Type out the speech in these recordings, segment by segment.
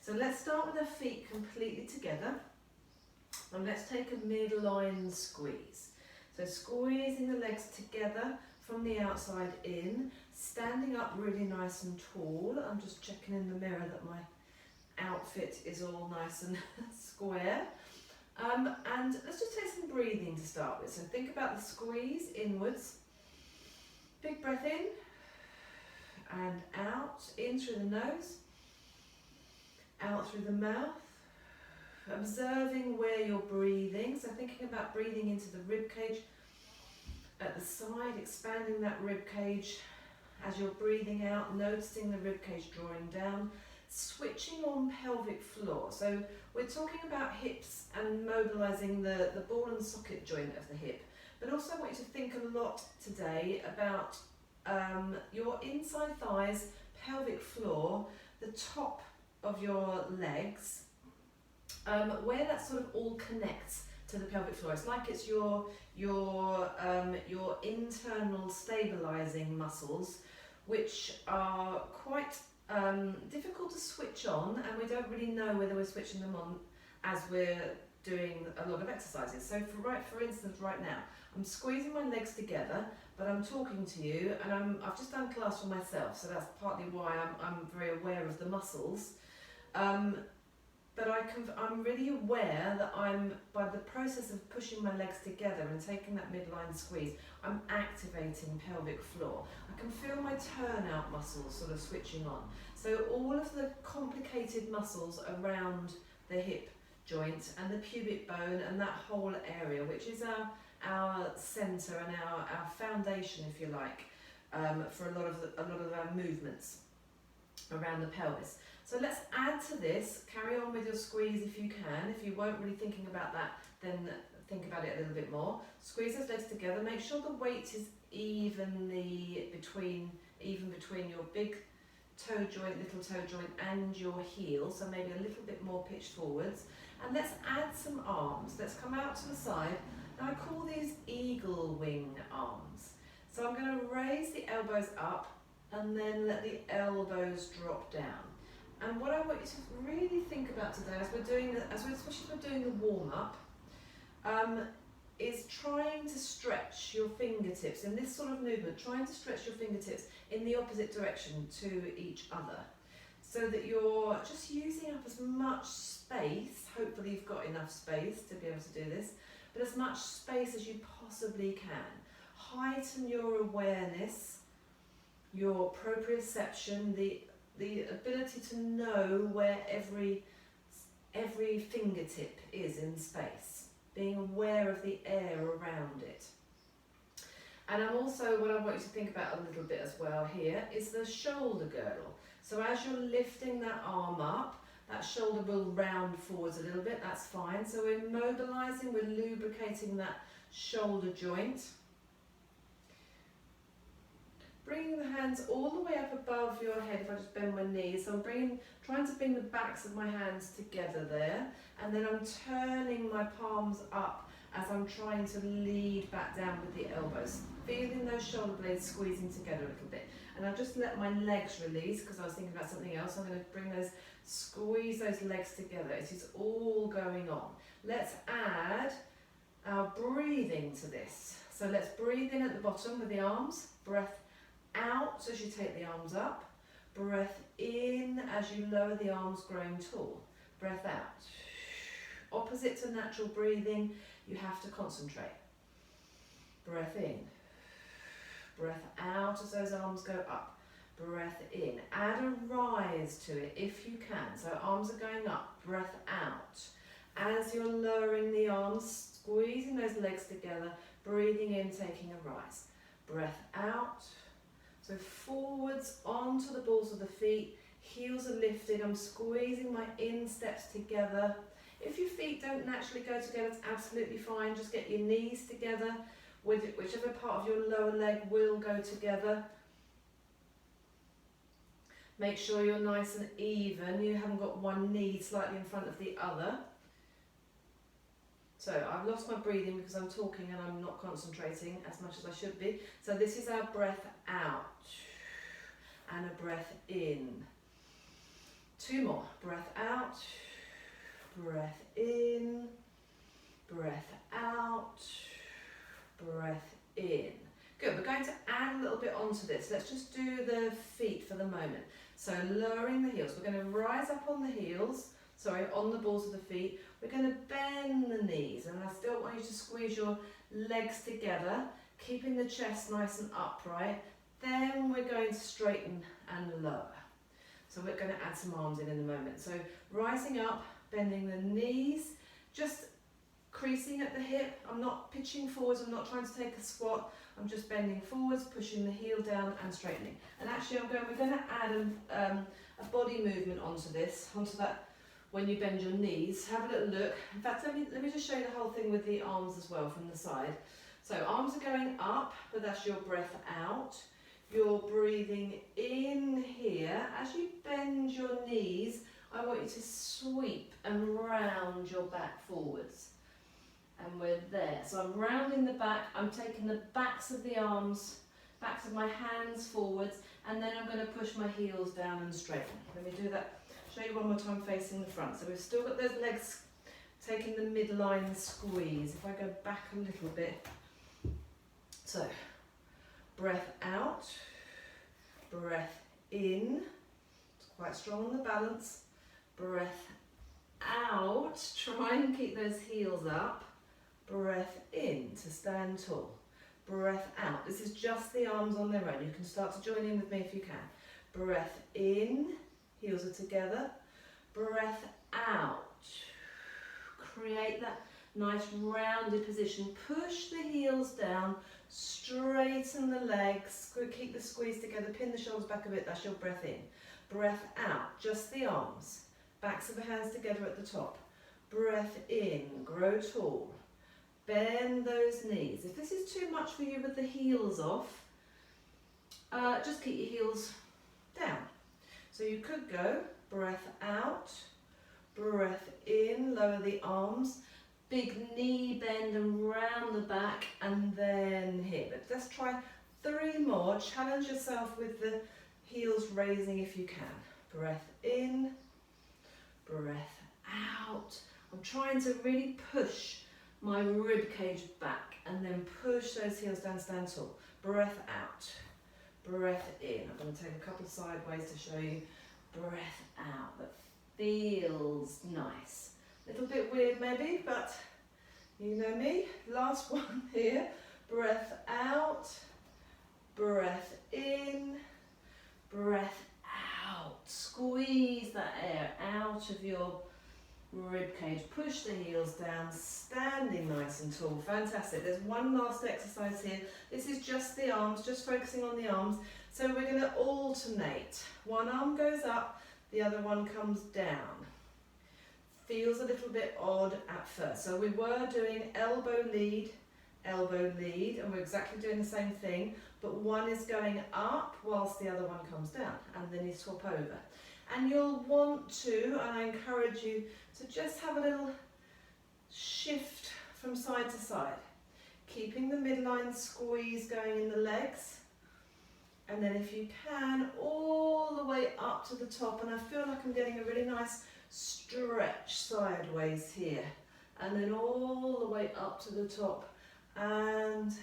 So let's start with our feet completely together. And let's take a midline squeeze. So squeezing the legs together from the outside in, standing up really nice and tall. I'm just checking in the mirror that my outfit is all nice and square. And let's just take some breathing to start with. So think about the squeeze inwards. Big breath in and out, in through the nose, out through the mouth. Observing where you're breathing, so thinking about breathing into the rib cage at the side, expanding that rib cage as you're breathing out, noticing the rib cage drawing down, switching on pelvic floor. So we're talking about hips and mobilising the ball and socket joint of the hip, but also I want you to think a lot today about your inside thighs, pelvic floor, the top of your legs, where that sort of all connects to the pelvic floor. It's like it's your internal stabilising muscles, which are quite difficult to switch on, and we don't really know whether we're switching them on as we're doing a lot of exercises. So for instance, right now, I'm squeezing my legs together, but I'm talking to you, and I've just done class for myself, so that's partly why I'm very aware of the muscles. But I'm really aware that by the process of pushing my legs together and taking that midline squeeze, I'm activating pelvic floor. I can feel my turnout muscles sort of switching on. So all of the complicated muscles around the hip joint and the pubic bone and that whole area, which is our centre and our foundation, if you like, for a lot of our movements around the pelvis. So let's add to this, carry on with your squeeze if you can. If you weren't really thinking about that, then think about it a little bit more. Squeeze those legs together, make sure the weight is even between your big toe joint, little toe joint and your heel, so maybe a little bit more pitched forwards. And let's add some arms. Let's come out to the side. Now I call these eagle wing arms. So I'm going to raise the elbows up and then let the elbows drop down. And what I want you to really think about today, especially as we're doing the warm-up, is trying to stretch your fingertips in this sort of movement, trying to stretch your fingertips in the opposite direction to each other, so that you're just using up as much space, hopefully you've got enough space to be able to do this, but as much space as you possibly can. Heighten your awareness, your proprioception, the ability to know where every fingertip is in space, being aware of the air around it. And I'm also, what I want you to think about a little bit as well here is the shoulder girdle. So as you're lifting that arm up, that shoulder will round forwards a little bit, that's fine. So we're mobilising, we're lubricating that shoulder joint. Bringing the hands all the way up above your head if I just bend my knees. So I'm trying to bring the backs of my hands together there. And then I'm turning my palms up as I'm trying to lead back down with the elbows. Feeling those shoulder blades squeezing together a little bit. And I'll just let my legs release because I was thinking about something else. I'm going to squeeze those legs together. It is all going on. Let's add our breathing to this. So let's breathe in at the bottom with the arms. Breath out as you take the arms up. Breath in as you lower the arms, growing tall. Breath out. Opposite to natural breathing, you have to concentrate. Breath in. Breath out as those arms go up. Breath in. Add a rise to it if you can. So arms are going up. Breath out. As you're lowering the arms, squeezing those legs together, breathing in, taking a rise. Breath out. So forwards onto the balls of the feet, heels are lifted, I'm squeezing my insteps together. If your feet don't naturally go together, it's absolutely fine, just get your knees together, whichever part of your lower leg will go together. Make sure you're nice and even, you haven't got one knee slightly in front of the other. So I've lost my breathing because I'm talking and I'm not concentrating as much as I should be. So this is our breath out and a breath in. 2 more. Breath out, breath in, breath out, breath in. Good, we're going to add a little bit onto this. Let's just do the feet for the moment. So lowering the heels, we're going to rise up on the heels, sorry, on the balls of the feet. We're going to bend the knees, and I still want you to squeeze your legs together, keeping the chest nice and upright. Then we're going to straighten and lower. So we're going to add some arms in a moment. So rising up, bending the knees, just creasing at the hip. I'm not pitching forwards, I'm not trying to take a squat. I'm just bending forwards, pushing the heel down and straightening. And actually we're going to add a body movement onto that when you bend your knees. Have a little look. In fact, let me just show you the whole thing with the arms as well from the side. So arms are going up, but that's your breath out. You're breathing in here. As you bend your knees, I want you to sweep and round your back forwards. And we're there. So I'm rounding the back, I'm taking the backs of the arms, backs of my hands forwards, and then I'm going to push my heels down and straighten. Let me do that, show you one more time facing the front. So we've still got those legs taking the midline squeeze. If I go back a little bit. So, breath out, breath in, it's quite strong on the balance, breath out, try and keep those heels up, breath in to stand tall, breath out. This is just the arms on their own. You can start to join in with me if you can. Breath in, heels are together, breath out, create that nice rounded position, push the heels down, straighten the legs, keep the squeeze together, pin the shoulders back a bit, that's your breath in. Breath out, just the arms, backs of the hands together at the top. Breath in, grow tall, bend those knees. If this is too much for you with the heels off, just keep your heels down. So you could go breath out, breath in, lower the arms, big knee bend and round the back, and then here. But let's try 3 more. Challenge yourself with the heels raising if you can. Breath in, breath out. I'm trying to really push my rib cage back and then push those heels down, stand tall. Breath out, breath in. I'm going to take a couple sideways to show you. Breath out. That feels nice. Little bit weird maybe, but you know me. Last one here. Breath out, breath in, breath out. Squeeze that air out of your rib cage. Push the heels down, standing nice and tall. Fantastic. There's one last exercise here. This is just the arms, just focusing on the arms. So we're going to alternate. One arm goes up, the other one comes down. Feels a little bit odd at first. So we were doing elbow lead, and we're exactly doing the same thing, but one is going up whilst the other one comes down, and then you swap over. And you'll want to, and I encourage you to just have a little shift from side to side, keeping the midline squeeze going in the legs, and then if you can, all the way up to the top, and I feel like I'm getting a really nice stretch sideways here, and then all the way up to the top, and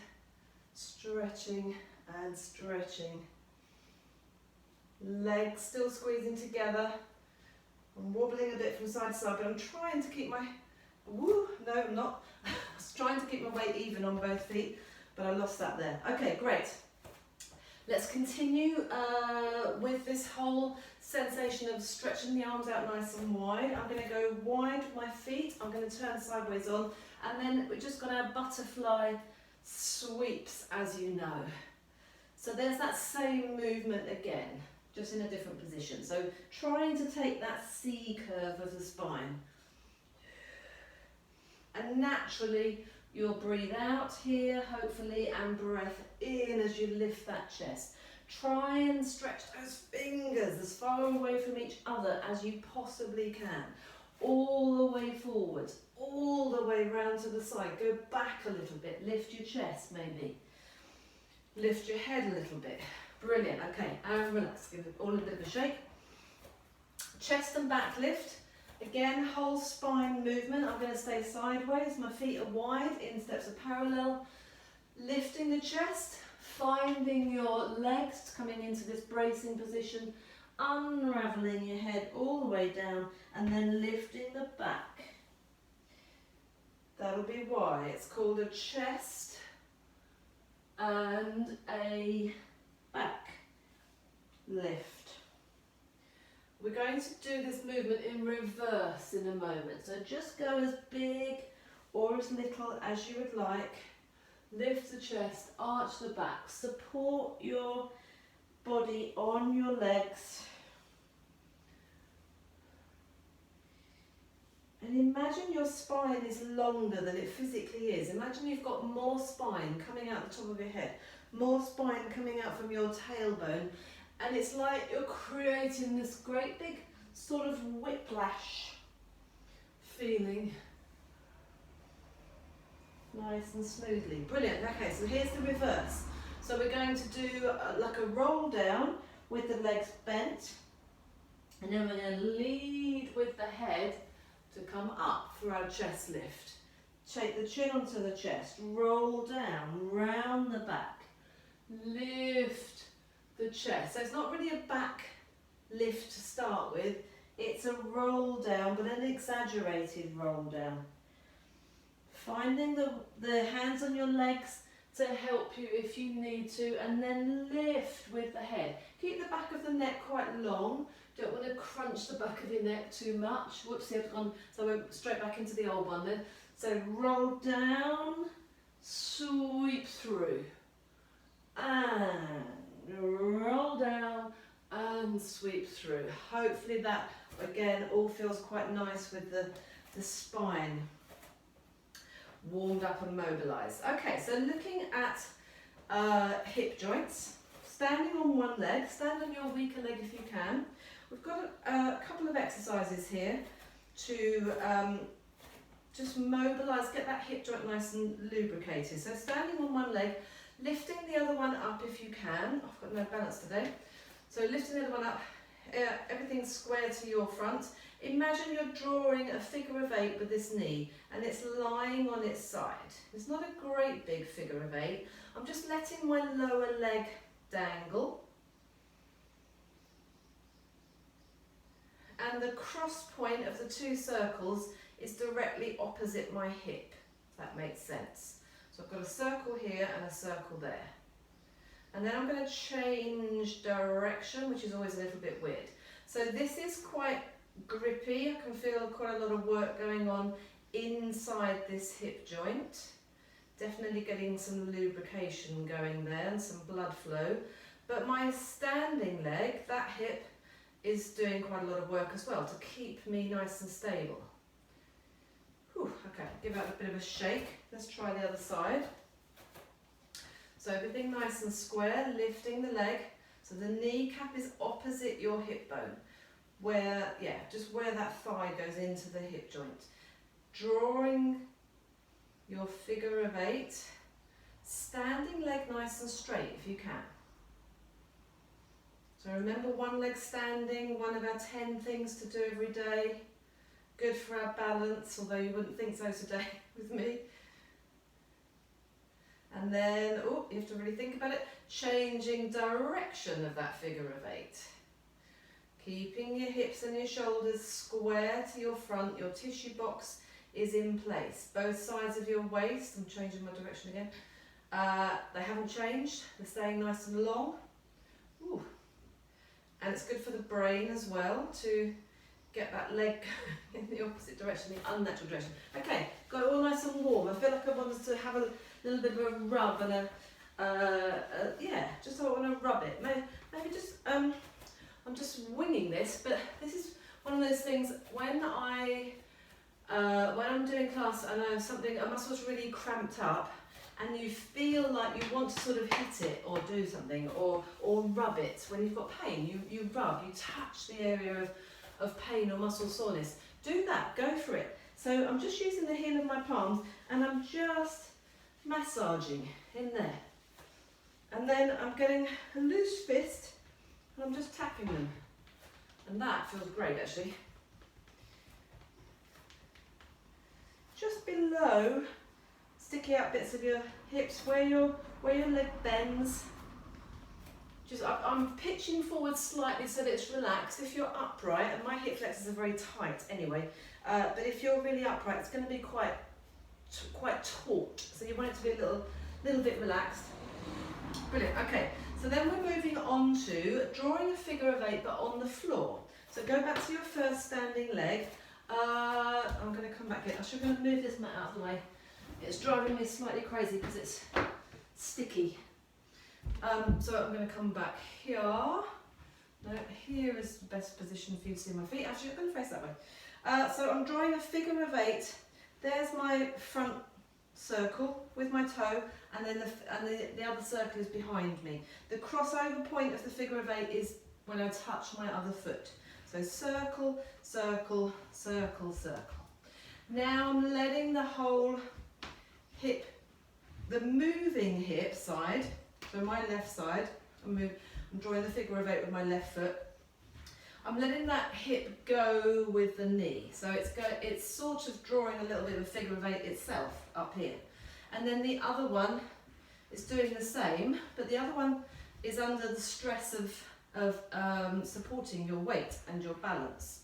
stretching and stretching. Legs still squeezing together. I'm wobbling a bit from side to side, but I'm trying to keep my, no I'm not. I was trying to keep my weight even on both feet, but I lost that there. Okay, great. Let's continue with this whole sensation of stretching the arms out nice and wide. I'm going to go wide with my feet. I'm going to turn sideways on, and then we're just going to have butterfly sweeps, as you know. So there's that same movement again, just in a different position. So trying to take that C curve of the spine. And naturally, you'll breathe out here, hopefully, and breath in as you lift that chest. Try and stretch those fingers as far away from each other as you possibly can. All the way forwards, all the way round to the side. Go back a little bit, lift your chest maybe. Lift your head a little bit. Brilliant, okay, and relax. Give it all a bit of a shake. Chest and back lift. Again, whole spine movement. I'm going to stay sideways. My feet are wide, insteps are parallel. Lifting the chest, finding your legs coming into this bracing position, unraveling your head all the way down, and then lifting the back. That'll be why it's called a chest and a back lift. We're going to do this movement in reverse in a moment. So just go as big or as little as you would like. Lift the chest, arch the back, support your body on your legs. And imagine your spine is longer than it physically is. Imagine you've got more spine coming out the top of your head, more spine coming out from your tailbone. And it's like you're creating this great big sort of whiplash feeling. Nice and smoothly. Brilliant. Okay, so here's the reverse. So we're going to do like a roll down with the legs bent. And then we're going to lead with the head to come up for our chest lift. Take the chin onto the chest. Roll down, round the back. Lift the chest. So it's not really a back lift to start with, it's a roll down, but an exaggerated roll down. Finding the hands on your legs to help you if you need to, and then lift with the head. Keep the back of the neck quite long. Don't want to crunch the back of your neck too much. Whoopsie, I've gone, so I went straight back into the old one then. So roll down, sweep through, and roll down and sweep through. Hopefully that again all feels quite nice with the spine warmed up and mobilised. Okay, so looking at hip joints, standing on one leg, stand on your weaker leg if you can. We've got a couple of exercises here to just mobilise, get that hip joint nice and lubricated. So standing on one leg, lifting the other one up if you can. I've got no balance today. So lifting the other one up, everything's square to your front. Imagine you're drawing a figure of 8 with this knee and it's lying on its side. It's not a great big figure of 8. I'm just letting my lower leg dangle. And the cross point of the two circles is directly opposite my hip, if that makes sense. So I've got a circle here and a circle there. And then I'm going to change direction, which is always a little bit weird. So this is quite grippy. I can feel quite a lot of work going on inside this hip joint. Definitely getting some lubrication going there and some blood flow. But my standing leg, that hip, is doing quite a lot of work as well to keep me nice and stable. Whew, okay, give that a bit of a shake. Let's try the other side. So everything nice and square, lifting the leg. So the kneecap is opposite your hip bone. Where, yeah, just where that thigh goes into the hip joint. Drawing your figure of 8. Standing leg nice and straight if you can. So remember, one leg standing, one of our 10 things to do every day. Good for our balance, although you wouldn't think so today with me. And then, oh, you have to really think about it, changing direction of that figure of 8. Keeping your hips and your shoulders square to your front, your tissue box is in place. Both sides of your waist, I'm changing my direction again, they haven't changed, they're staying nice and long. Ooh. And it's good for the brain as well to get that leg in the opposite direction, the unnatural direction. Okay, got it all nice and warm. I feel like I want to have a little bit of a rub and yeah, just so I want to rub it. Maybe just, I'm just winging this, but this is one of those things when I'm doing class and I have a muscle's really cramped up and you feel like you want to sort of hit it or do something or rub it. When you've got pain, you rub, you touch the area of pain or muscle soreness. Do that, go for it. So I'm just using the heel of my palms and I'm just massaging in there. And then I'm getting a loose fist and I'm just tapping them. And that feels great actually. Just below, sticky out bits of your hips where your leg bends. I'm pitching forward slightly so that it's relaxed. If you're upright, and my hip flexors are very tight anyway, but if you're really upright, it's going to be quite taut. So you want it to be a little bit relaxed. Brilliant. Okay. So then we're moving on to drawing a figure of 8, but on the floor. So go back to your first standing leg. I'm going to come back here. I'm going to move this mat out of the way. It's driving me slightly crazy because it's sticky. So I'm going to come back here. No, here is the best position for you to see my feet. Actually, I'm going to face that way. So I'm drawing a figure of 8. There's my front circle with my toe, and then the other circle is behind me. The crossover point of the figure of 8 is when I touch my other foot. So circle, circle, circle, circle. Now I'm letting the whole hip, the moving hip side, so my left side, I'm drawing the figure of 8 with my left foot. I'm letting that hip go with the knee. So it's sort of drawing a little bit of a figure of 8 itself up here. And then the other one is doing the same, but the other one is under the stress of supporting your weight and your balance.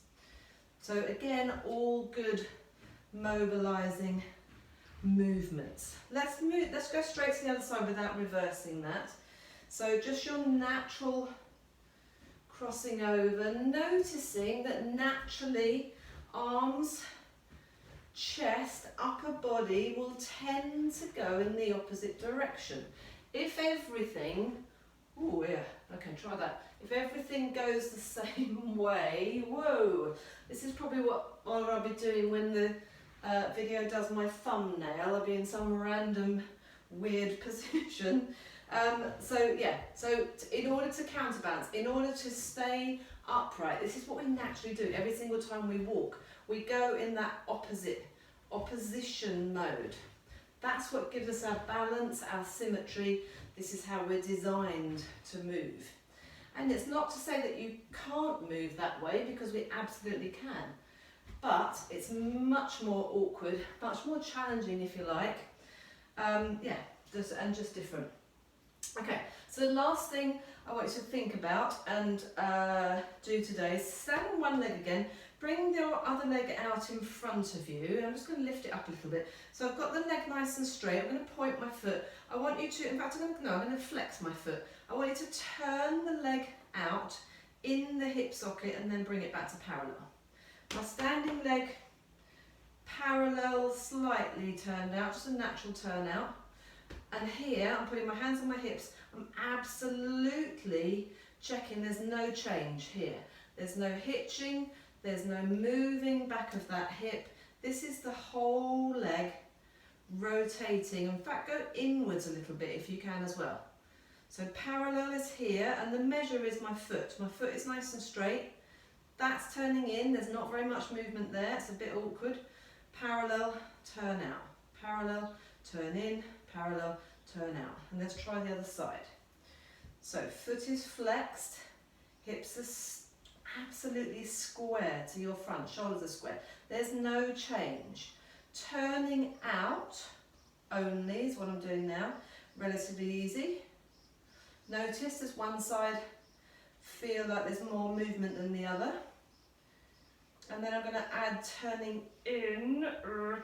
So again, all good mobilising movements. Let's go straight to the other side without reversing that. So just your natural crossing over, noticing that naturally arms, chest, upper body will tend to go in the opposite direction. If everything, oh yeah, okay, try that. If everything goes the same way, whoa, this is probably what I'll be doing when the video does my thumbnail. I'll be in some random weird position. So in order to counterbalance, in order to stay upright, this is what we naturally do every single time we walk. We go in that opposition mode. That's what gives us our balance, our symmetry. This is how we're designed to move. And it's not to say that you can't move that way, because we absolutely can. But it's much more awkward, much more challenging if you like. Just different. Okay, so the last thing I want you to think about and do today is stand on one leg again, bring your other leg out in front of you. I'm just going to lift it up a little bit. So I've got the leg nice and straight. I'm going to point my foot. I want you to, in fact, I'm going to flex my foot. I want you to turn the leg out in the hip socket and then bring it back to parallel. My standing leg parallel, slightly turned out, just a natural turn out. And here, I'm putting my hands on my hips. I'm absolutely checking there's no change here. There's no hitching, there's no moving back of that hip. This is the whole leg rotating. In fact, go inwards a little bit if you can as well. So parallel is here, and the measure is my foot. My foot is nice and straight. That's turning in, there's not very much movement there, it's a bit awkward. Parallel, turn out. Parallel, turn in, parallel, turn out. And let's try the other side. So foot is flexed, hips are absolutely square to your front, shoulders are square. There's no change. Turning out only is what I'm doing now, relatively easy. Notice does one side feel like there's more movement than the other. And then I'm going to add turning in,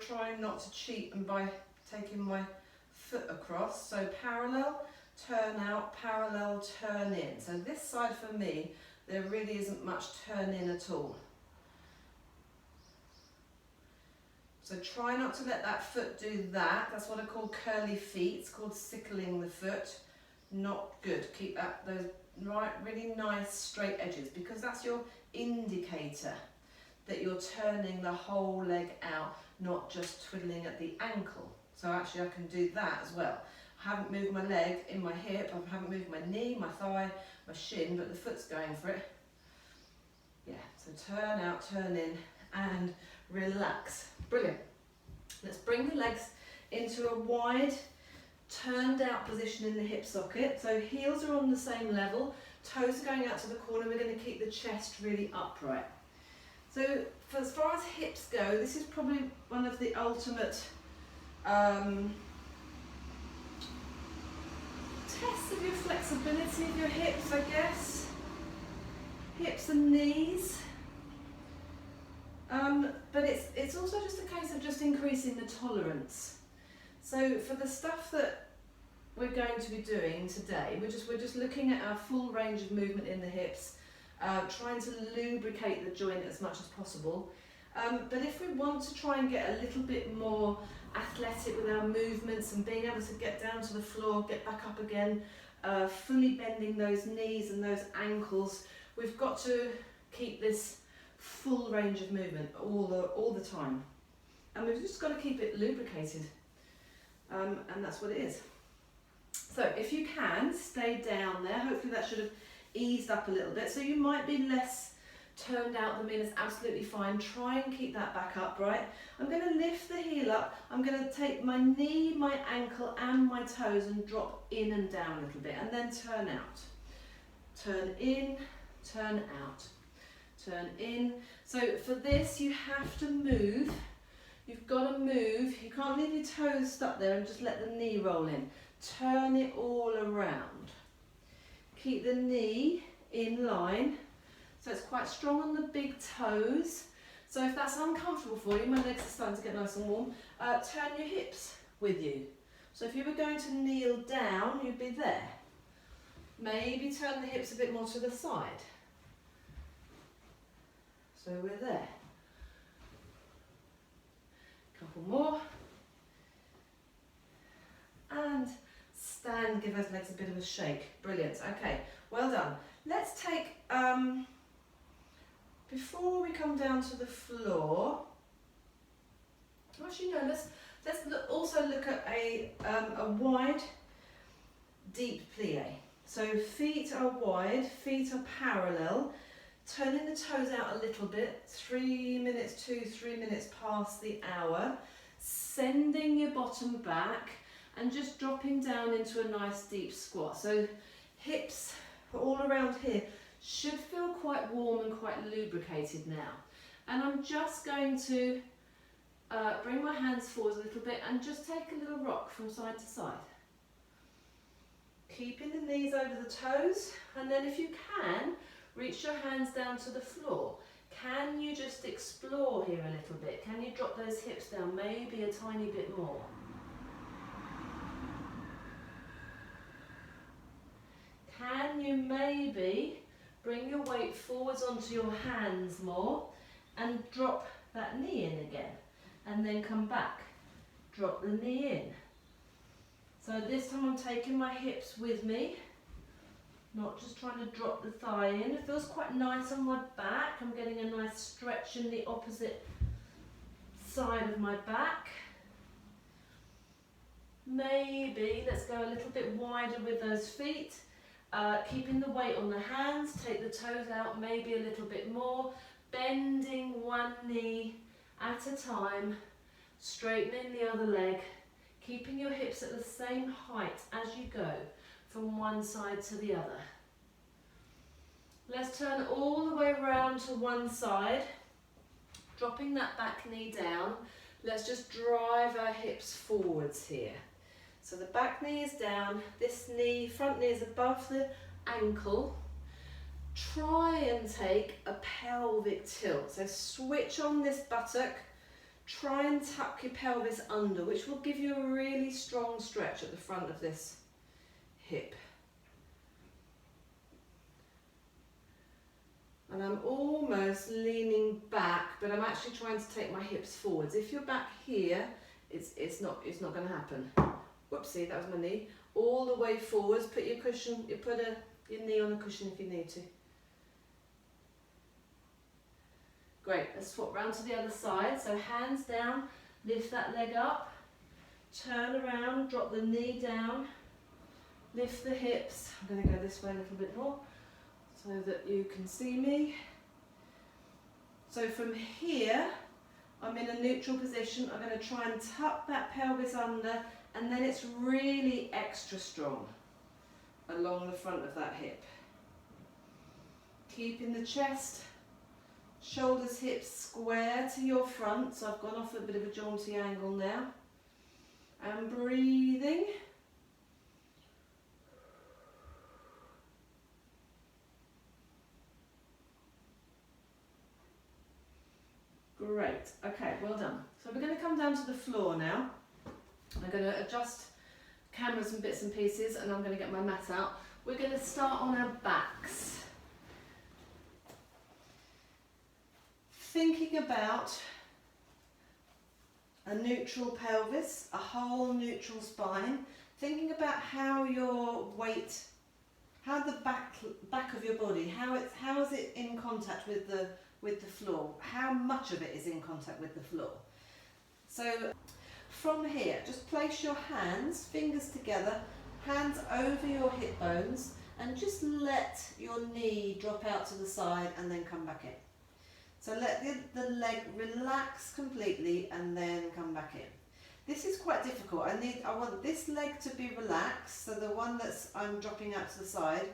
trying not to cheat and by taking my foot across. So parallel, turn out, parallel, turn in. So this side for me, there really isn't much turn in at all. So try not to let that foot do that. That's what I call curly feet. It's called sickling the foot. Not good. Keep those really nice straight edges, because that's your indicator that you're turning the whole leg out, not just twiddling at the ankle. So actually I can do that as well. I haven't moved my leg in my hip, I haven't moved my knee, my thigh, my shin, but the foot's going for it. Yeah, so turn out, turn in, and relax. Brilliant. Let's bring the legs into a wide, turned out position in the hip socket. So heels are on the same level, Toes are going out to the corner. We're going to keep the chest really upright. So for as far as hips go, this is probably one of the ultimate tests of your flexibility of your hips, I guess. Hips and knees. But it's also just a case of just increasing the tolerance. So for the stuff that we're going to be doing today, we're just looking at our full range of movement in the hips, trying to lubricate the joint as much as possible. But if we want to try and get a little bit more athletic with our movements and being able to get down to the floor, get back up again, fully bending those knees and those ankles, we've got to keep this full range of movement all the time. And we've just got to keep it lubricated. And that's what it is. So if you can, stay down there. Hopefully that should have eased up a little bit. So you might be less turned out than me, and it's absolutely fine. Try and keep that back upright. I'm going to lift the heel up. I'm going to take my knee, my ankle and my toes and drop in and down a little bit, and then turn out. Turn in, turn out. Turn in. So for this you have to move. You've got to move. You can't leave your toes stuck there and just let the knee roll in. Turn it all around. Keep the knee in line. So it's quite strong on the big toes. So if that's uncomfortable for you, my legs are starting to get nice and warm, turn your hips with you. So if you were going to kneel down, you'd be there. Maybe turn the hips a bit more to the side. So we're there. Couple more. And stand, give those legs a bit of a shake. Brilliant. Okay, well done. Let's take, before we come down to the floor, actually no, let's also look at a wide, deep plie. So feet are wide, feet are parallel, turning the toes out a little bit, 3 minutes to 3 minutes past the hour, sending your bottom back and just dropping down into a nice deep squat. So hips all around here should feel quite warm and quite lubricated now. And I'm just going to bring my hands forward a little bit and just take a little rock from side to side. Keeping the knees over the toes, and then if you can, reach your hands down to the floor. Can you just explore here a little bit? Can you drop those hips down maybe a tiny bit more? Can you maybe bring your weight forwards onto your hands more and drop that knee in again, and then come back, drop the knee in. So this time I'm taking my hips with me, not just trying to drop the thigh in. It feels quite nice on my back. I'm getting a nice stretch in the opposite side of my back. Maybe let's go a little bit wider with those feet. Keeping the weight on the hands, take the toes out maybe a little bit more, bending one knee at a time, straightening the other leg, keeping your hips at the same height as you go from one side to the other. Let's turn all the way around to one side, dropping that back knee down. Let's just drive our hips forwards here. So the back knee is down, this knee, front knee is above the ankle. Try and take a pelvic tilt. So switch on this buttock, try and tuck your pelvis under, which will give you a really strong stretch at the front of this hip. And I'm almost leaning back, but I'm actually trying to take my hips forwards. If you're back here, it's not going to happen. Whoopsie, that was my knee. All the way forwards, put your cushion, your knee on the cushion if you need to. Great, let's swap round to the other side. So hands down, lift that leg up, turn around, drop the knee down, lift the hips. I'm going to go this way a little bit more so that you can see me. So from here, I'm in a neutral position. I'm going to try and tuck that pelvis under, and then it's really extra strong along the front of that hip. Keeping the chest, shoulders, hips square to your front. So I've gone off a bit of a jaunty angle now. And breathing. Great, okay, well done. So we're going to come down to the floor now. I'm going to adjust cameras and bits and pieces, and I'm going to get my mat out. We're going to start on our backs. Thinking about a neutral pelvis, a whole neutral spine, thinking about how your weight, how the back of your body, how is it in contact with the floor, how much of it is in contact with the floor. So from here, just place your hands, fingers together, hands over your hip bones, and just let your knee drop out to the side and then come back in. So let the leg relax completely and then come back in. This is quite difficult. I want this leg to be relaxed, so the one I'm dropping out to the side,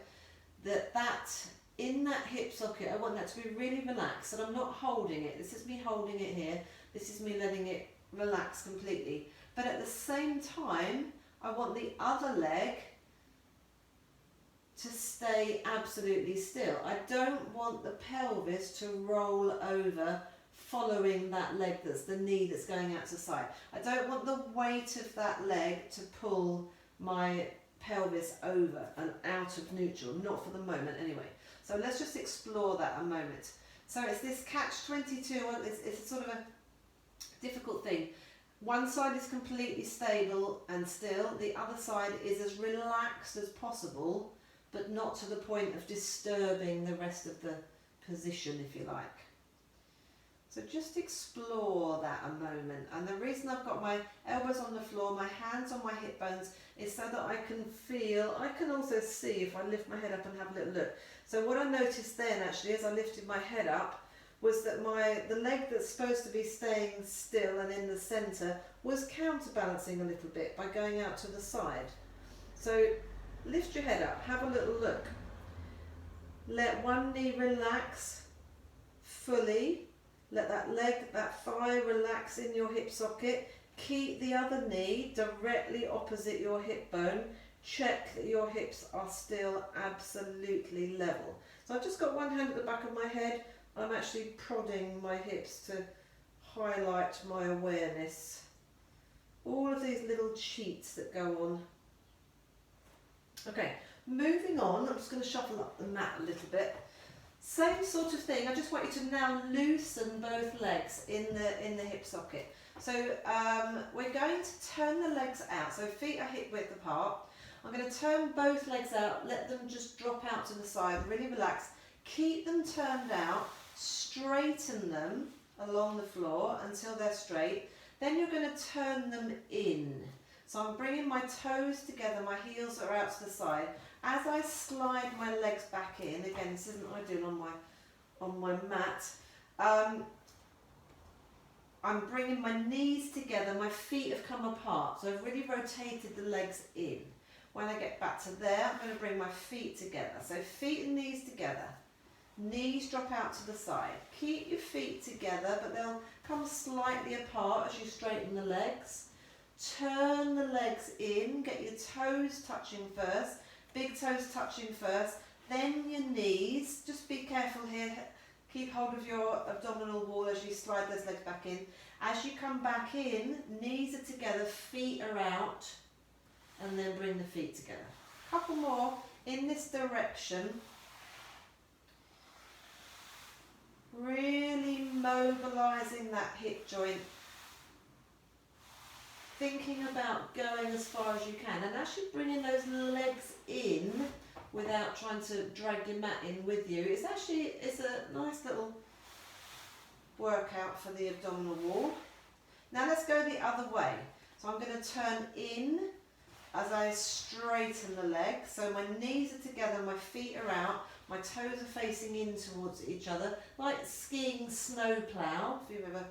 in that hip socket, I want that to be really relaxed, and I'm not holding it. This is me holding it here. This is me letting it relax completely. But at the same time, I want the other leg to stay absolutely still. I don't want the pelvis to roll over following that leg, that's the knee that's going out to the side. I don't want the weight of that leg to pull my pelvis over and out of neutral, not for the moment anyway. So let's just explore that a moment. So it's this catch-22, it's sort of a difficult thing. One side is completely stable and still, the other side is as relaxed as possible, but not to the point of disturbing the rest of the position, if you like. So just explore that a moment. And the reason I've got my elbows on the floor, my hands on my hip bones, is so that I can feel, I can also see if I lift my head up and have a little look. So what I noticed then actually as I lifted my head up was that the leg that's supposed to be staying still and in the centre was counterbalancing a little bit by going out to the side. So lift your head up, have a little look. Let one knee relax fully. Let that leg, that thigh relax in your hip socket. Keep the other knee directly opposite your hip bone. Check that your hips are still absolutely level. So I've just got one hand at the back of my head. I'm actually prodding my hips to highlight my awareness. All of these little cheats that go on. Okay, moving on, I'm just going to shuffle up the mat a little bit. Same sort of thing, I just want you to now loosen both legs in the hip socket. So we're going to turn the legs out, so feet are hip width apart. I'm going to turn both legs out, let them just drop out to the side, really relax. Keep them turned out, straighten them along the floor until they're straight. Then you're going to turn them in. So I'm bringing my toes together, my heels are out to the side. As I slide my legs back in, again this isn't ideal on my mat, I'm bringing my knees together, my feet have come apart, so I've really rotated the legs in. When I get back to there, I'm going to bring my feet together. So feet and knees together, knees drop out to the side. Keep your feet together, but they'll come slightly apart as you straighten the legs. Turn the legs in, get your toes touching first, big toes touching first, then your knees. Just be careful here, keep hold of your abdominal wall as you slide those legs back in. As you come back in, knees are together, feet are out, and then bring the feet together. Couple more in this direction. Really mobilising that hip joint. Thinking about going as far as you can, and actually bringing those legs in without trying to drag your mat in with you. It's a nice little workout for the abdominal wall. Now let's go the other way. So I'm going to turn in as I straighten the legs. So my knees are together, my feet are out, my toes are facing in towards each other, like skiing snowplow, if you've ever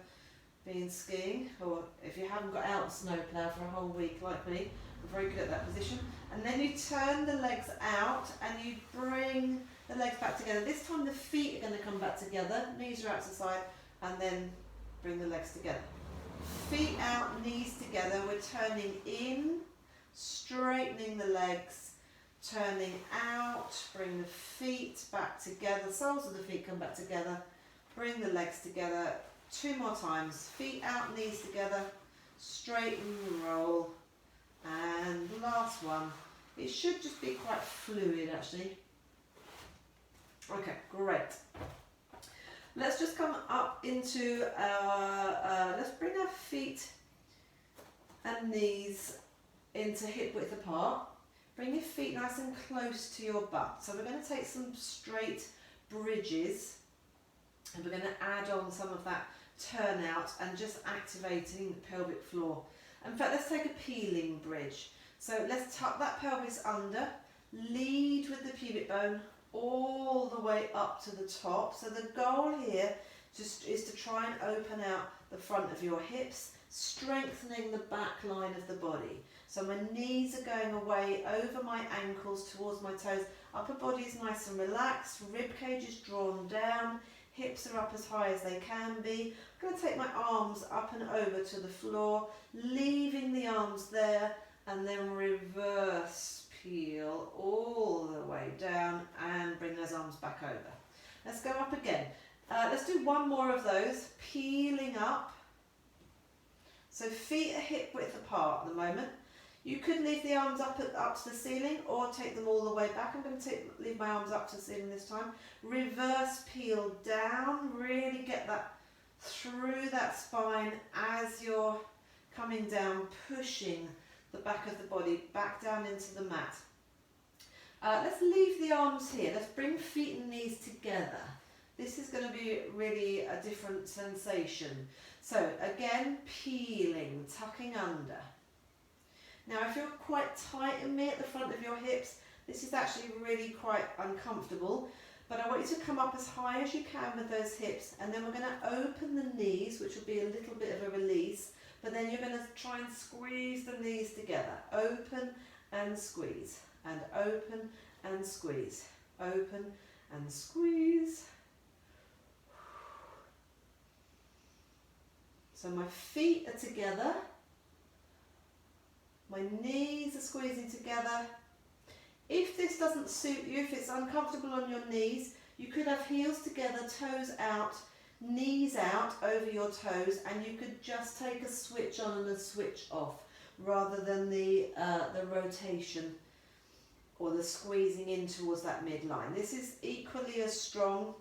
been skiing, or if you haven't got out snowplow for a whole week like me. I'm very good at that position. And then you turn the legs out and you bring the legs back together. This time the feet are going to come back together, knees are out to the side, and then bring the legs together. Feet out, knees together, we're turning in, straightening the legs, turning out, bring the feet back together, soles of the feet come back together, bring the legs together, 2 more times, feet out, knees together, straighten, roll, and last one. It should just be quite fluid actually. Okay, great. Let's just come up into our, let's bring our feet and knees into hip width apart. Bring your feet nice and close to your butt. So we're going to take some straight bridges and we're going to add on some of that turnout and just activating the pelvic floor. In fact, let's take a peeling bridge. So let's tuck that pelvis under, lead with the pubic bone all the way up to the top. So the goal here just is to try and open out the front of your hips, strengthening the back line of the body. So my knees are going away over my ankles towards my toes. Upper body is nice and relaxed, rib cage is drawn down, hips are up as high as they can be. I'm going to take my arms up and over to the floor, leaving the arms there, and then reverse peel all the way down and bring those arms back over. Let's go up again. Let's do one more of those, peeling up. So feet are hip width apart at the moment. You could leave the arms up to the ceiling or take them all the way back. I'm going to leave my arms up to the ceiling this time. Reverse peel down, really get that through that spine as you're coming down, pushing the back of the body back down into the mat. Let's leave the arms here. Let's bring feet and knees together. This is going to be really a different sensation. So again, peeling, tucking under. Now if you're quite tight in me at the front of your hips, this is actually really quite uncomfortable, but I want you to come up as high as you can with those hips, and then we're going to open the knees, which will be a little bit of a release, but then you're going to try and squeeze the knees together. Open and squeeze, and open and squeeze, open and squeeze. So my feet are together, my knees are squeezing together. If this doesn't suit you, if it's uncomfortable on your knees, you could have heels together, toes out, knees out over your toes, and you could just take a switch on and a switch off rather than the rotation or the squeezing in towards that midline. This is equally as strong.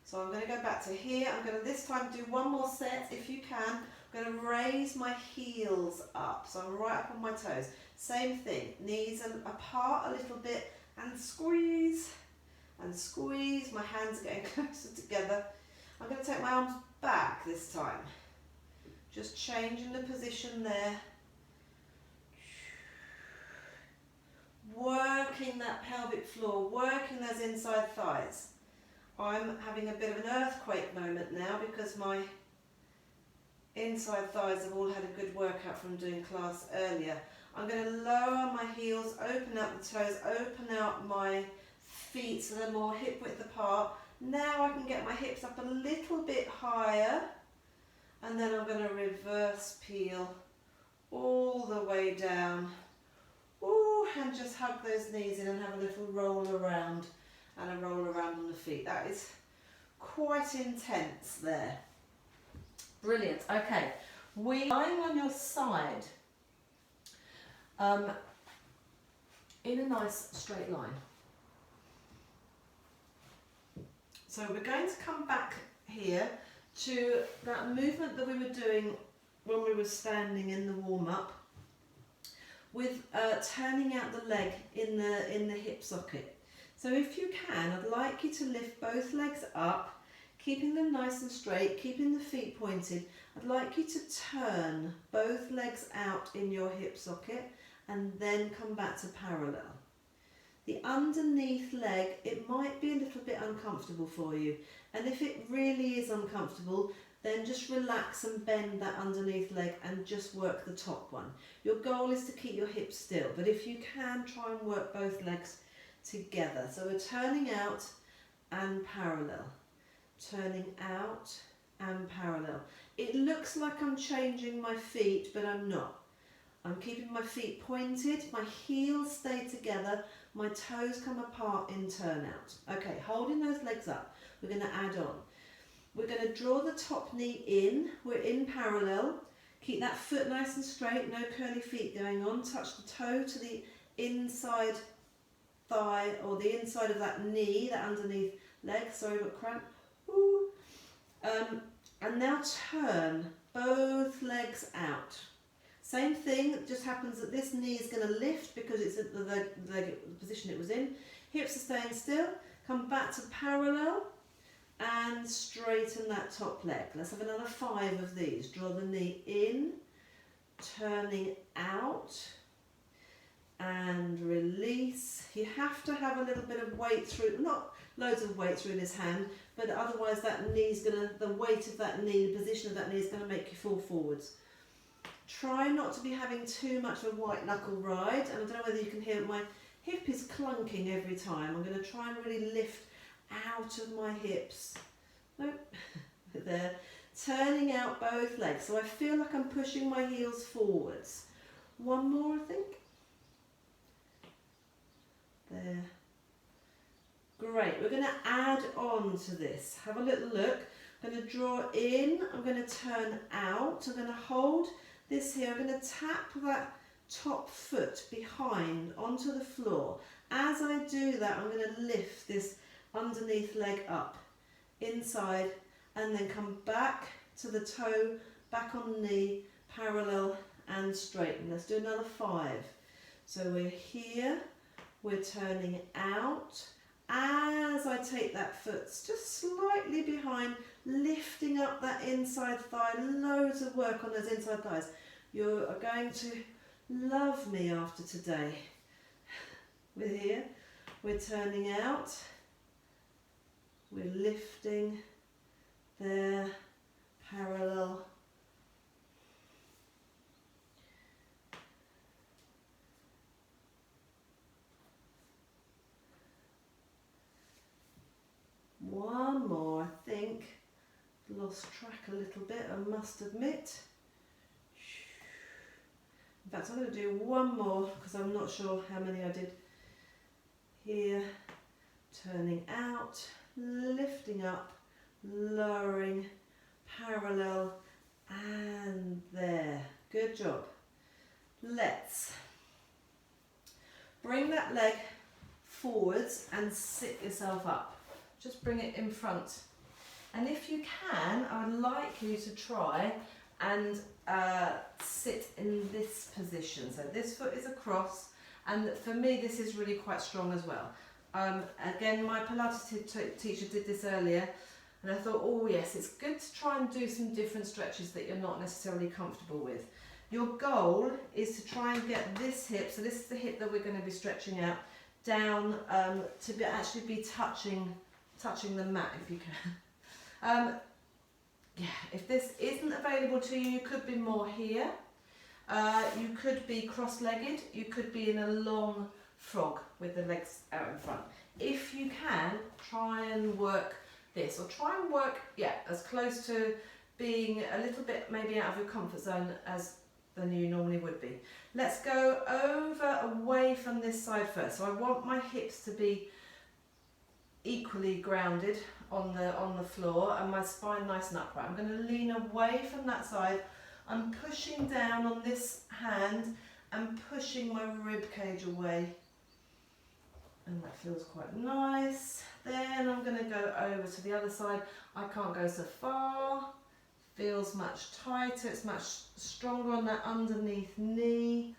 So I'm going to go back to here. I'm going to this time do one more set if you can. I'm going to raise my heels up. So I'm right up on my toes. Same thing, knees apart a little bit and squeeze and squeeze. My hands are getting closer together. I'm going to take my arms back this time. Just changing the position there. Working that pelvic floor, working those inside thighs. I'm having a bit of an earthquake moment now because my inside thighs have all had a good workout from doing class earlier. I'm going to lower my heels, open up the toes, open out my feet so they're more hip width apart. Now I can get my hips up a little bit higher, and then I'm going to reverse peel all the way down. Ooh, and just hug those knees in and have a little roll around and a roll around on the feet. That is quite intense there. Brilliant. Okay, lying on your side in a nice straight line. So we're going to come back here to that movement that we were doing when we were standing in the warm-up with turning out the leg in the hip socket. So if you can, I'd like you to lift both legs up, keeping them nice and straight, keeping the feet pointed. I'd like you to turn both legs out in your hip socket and then come back to parallel. The underneath leg, it might be a little bit uncomfortable for you, and if it really is uncomfortable, Then just relax and bend that underneath leg and just work the top one. Your goal is to keep your hips still, but if you can, try and work both legs together. So we're turning out and parallel, turning out and parallel. It looks like I'm changing my feet, but I'm not. I'm keeping my feet pointed, my heels stay together, my toes come apart in turn out. Okay, holding those legs up, we're going to add on. We're going to draw the top knee in, we're in parallel, keep that foot nice and straight, no curly feet going on, touch the toe to the inside thigh or the inside of that knee, that underneath leg, sorry but cramp. Ooh. And now turn both legs out. Same thing, it just happens that this knee is going to lift because it's at the position it was in. Hips are staying still, come back to parallel and straighten that top leg. Let's have another 5 of these. Draw the knee in, turning out and release. You have to have a little bit of weight through, not loads of weight through this hand, but otherwise that knee's gonna, the weight of that knee, the position of that knee is gonna make you fall forwards. Try not to be having too much of a white knuckle ride, and I don't know whether you can hear it, my hip is clunking every time. I'm gonna try and really lift out of my hips. Nope, there. Turning out both legs, so I feel like I'm pushing my heels forwards. One more, I think. There. Great, we're going to add on to this. Have a little look. I'm going to draw in, I'm going to turn out, I'm going to hold this here, I'm going to tap that top foot behind onto the floor. As I do that, I'm going to lift this underneath leg up, inside, and then come back to the toe, back on the knee, parallel and straighten. Let's do another 5. So we're here. We're turning out. As I take that foot just slightly behind, lifting up that inside thigh, loads of work on those inside thighs. You are going to love me after today. We're here, we're turning out, we're lifting there, parallel. One more, I think. Lost track a little bit, I must admit. In fact, I'm going to do one more because I'm not sure how many I did. Here, turning out, lifting up, lowering, parallel, and there. Good job. Let's bring that leg forwards and sit yourself up. Just bring it in front. And if you can, I would like you to try and sit in this position. So this foot is across, and for me this is really quite strong as well. Again, my Pilates teacher did this earlier, and I thought, oh yes, it's good to try and do some different stretches that you're not necessarily comfortable with. Your goal is to try and get this hip, so this is the hip that we're going to be stretching out, down to actually be touching the mat if you can. Yeah, if this isn't available to you, you could be more here. You could be cross-legged. You could be in a long frog with the legs out in front. If you can, try and work this, or try and work, yeah, as close to being a little bit maybe out of your comfort zone than you normally would be. Let's go away from this side first. So I want my hips to be equally grounded on the floor and my spine nice and upright. I'm going to lean away from that side. I'm pushing down on this hand and pushing my rib cage away, and that feels quite nice. Then I'm going to go over to the other side. I can't go so far. Feels much tighter, it's much stronger on that underneath knee.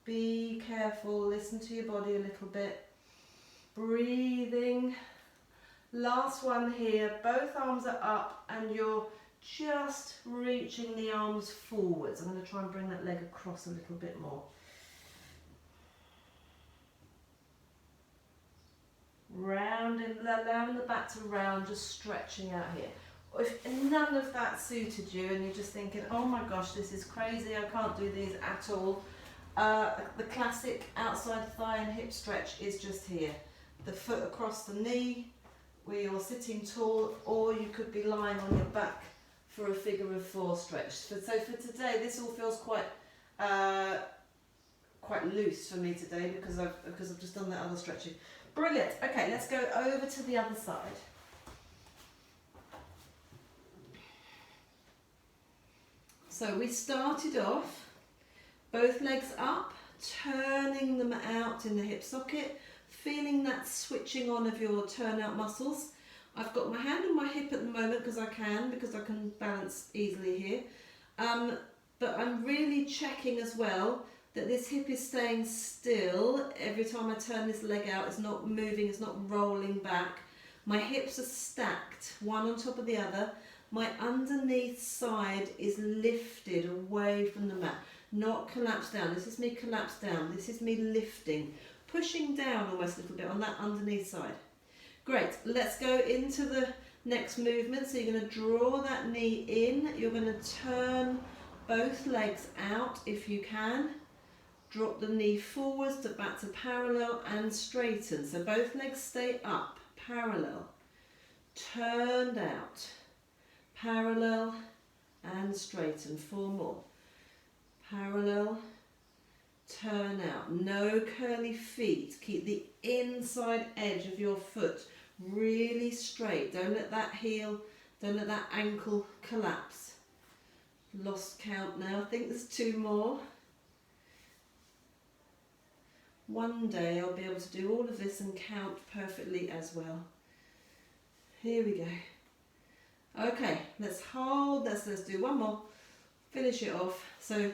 Be careful, listen to your body a little bit. Breathing. Last one here, both arms are up and you're just reaching the arms forwards. I'm going to try and bring that leg across a little bit more. Round and allowing the back to round, just stretching out here. if none of that suited you and you're just thinking, oh my gosh, this is crazy, I can't do these at all, the classic outside thigh and hip stretch is just here. The foot across the knee where you're sitting tall, or you could be lying on your back for a figure of 4 stretch. So for today, this all feels quite loose for me today because I've just done that other stretching. Brilliant. Okay, let's go over to the other side. So we started off, both legs up, turning them out in the hip socket, feeling that switching on of your turnout muscles. I've got my hand on my hip at the moment because I can balance easily here. But I'm really checking as well that this hip is staying still. Every time I turn this leg out, it's not moving, it's not rolling back. My hips are stacked, one on top of the other. My underneath side is lifted away from the mat, not collapsed down. This is me collapsed down. This is me lifting, pushing down almost a little bit on that underneath side. Great, let's go into the next movement. So you're going to draw that knee in. You're going to turn both legs out if you can. Drop the knee forwards to back to parallel and straighten. So both legs stay up, parallel, turned out, parallel and straighten. 4 more. Parallel, turn out. No curly feet. Keep the inside edge of your foot really straight. Don't let that heel, don't let that ankle collapse. Lost count now. I think there's 2 more. One day I'll be able to do all of this and count perfectly as well. Here we go. Okay, let's hold. Let's do one more. Finish it off. So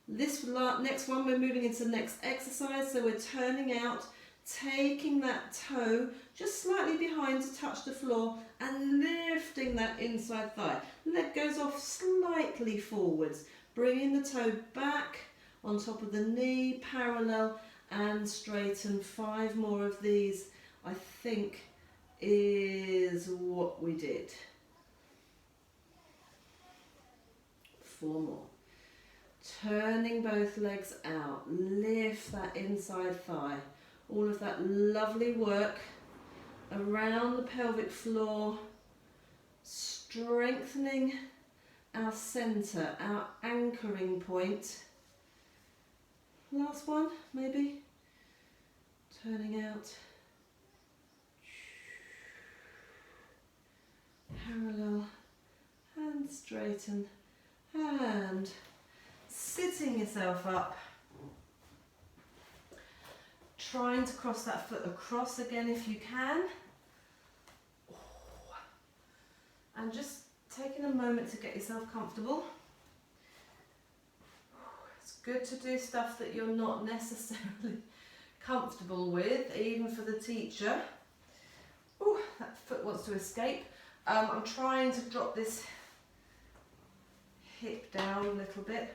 this next one, we're moving into the next exercise. So we're turning out, taking that toe just slightly behind to touch the floor and lifting that inside thigh. Leg goes off slightly forwards, bringing the toe back on top of the knee, parallel and straighten. 5 more of these, I think, is what we did. 4 more. Turning both legs out, lift that inside thigh. All of that lovely work around the pelvic floor, strengthening our centre, our anchoring point. Last one, maybe. Turning out. Parallel and straighten and sitting yourself up. Trying to cross that foot across again if you can. And just taking a moment to get yourself comfortable. It's good to do stuff that you're not necessarily comfortable with, even for the teacher. Oh, that foot wants to escape. I'm trying to drop this hip down a little bit.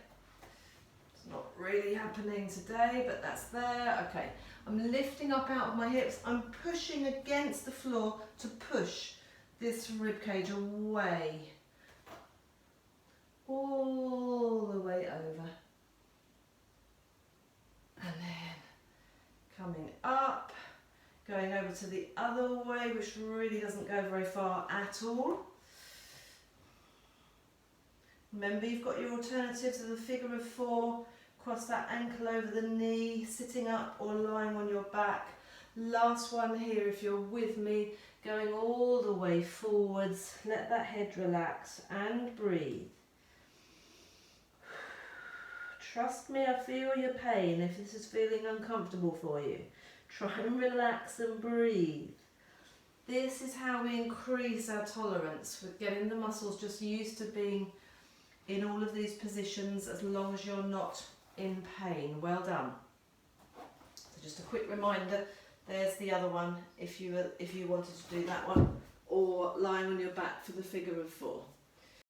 It's not really happening today, but that's there. Okay, I'm lifting up out of my hips. I'm pushing against the floor to push this rib cage away. All the way over. And then coming up, going over to the other way, which really doesn't go very far at all. Remember, you've got your alternatives of the figure of 4, cross that ankle over the knee, sitting up or lying on your back. Last one here, if you're with me, going all the way forwards. Let that head relax and breathe. Trust me, I feel your pain if this is feeling uncomfortable for you. Try and relax and breathe. This is how we increase our tolerance. We're getting the muscles just used to being in all of these positions as long as you're not in pain. Well done. So just a quick reminder, there's the other one if you wanted to do that one, or lying on your back for the figure of 4.